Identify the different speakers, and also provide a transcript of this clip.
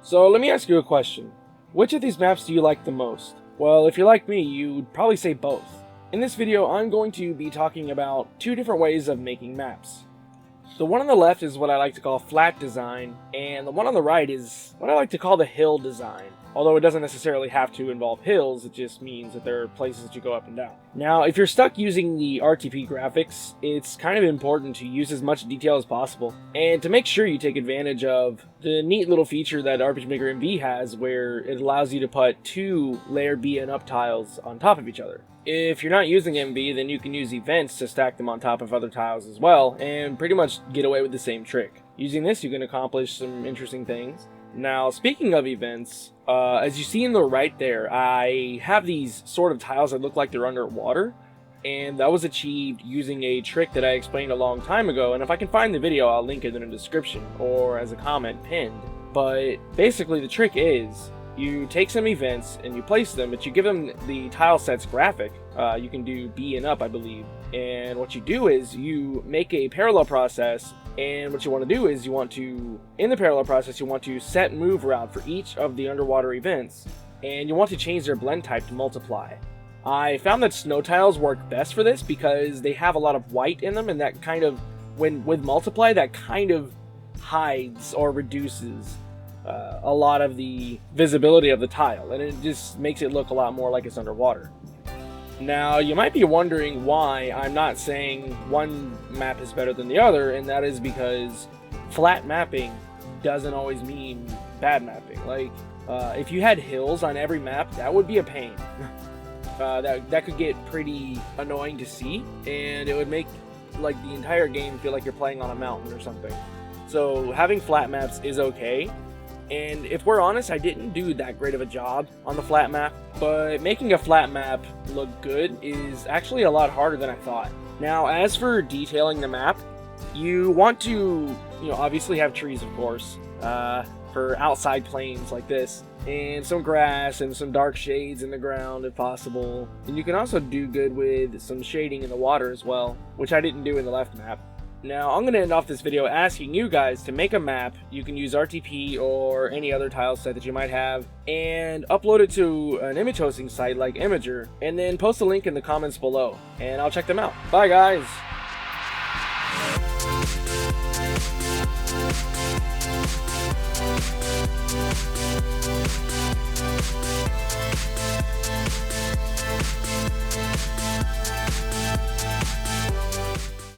Speaker 1: So let me ask you a question. Which of these maps do you like the most? Well, if you're like me, you'd probably say both. In this video, I'm going to be talking about two different ways of making maps. The one on the left is what I like to call flat design, and the one on the right is what I like to call the hill design. Although it doesn't necessarily have to involve hills, it just means that there are places that you go up and down. Now, if you're stuck using the RTP graphics, it's kind of important to use as much detail as possible, and to make sure you take advantage of the neat little feature that RPG Maker MV has, where it allows you to put two layer B and up tiles on top of each other. If you're not using MV, then you can use events to stack them on top of other tiles as well, and pretty much get away with the same trick. Using this, you can accomplish some interesting things. Now, speaking of events, as you see in the right there, I have these sort of tiles that look like they're underwater, and that was achieved using a trick that I explained a long time ago, and if I can find the video, I'll link it in the description, or as a comment pinned. But basically the trick is, you take some events and you place them, but you give them the tile set's graphic. You can do B and up, I believe. And what you do is you make a parallel process, and what you want to do is in the parallel process, you want to set move route for each of the underwater events, and you want to change their blend type to multiply. I found that snow tiles work best for this because they have a lot of white in them, and that kind of, with multiply, that kind of hides or reduces a lot of the visibility of the tile, and it just makes it look a lot more like it's underwater. Now, you might be wondering why I'm not saying one map is better than the other, and that is because flat mapping doesn't always mean bad mapping. Like, if you had hills on every map, that would be a pain. That could get pretty annoying to see, and it would make like the entire game feel like you're playing on a mountain or something. So having flat maps is okay. And if we're honest, I didn't do that great of a job on the flat map, but making a flat map look good is actually a lot harder than I thought. Now, as for detailing the map, you want to, obviously have trees, of course, for outside planes like this, and some grass and some dark shades in the ground if possible. And you can also do good with some shading in the water as well, which I didn't do in the left map. Now, I'm going to end off this video asking you guys to make a map. You can use RTP or any other tile set that you might have, and upload it to an image hosting site like Imgur, and then post a link in the comments below, and I'll check them out. Bye, guys!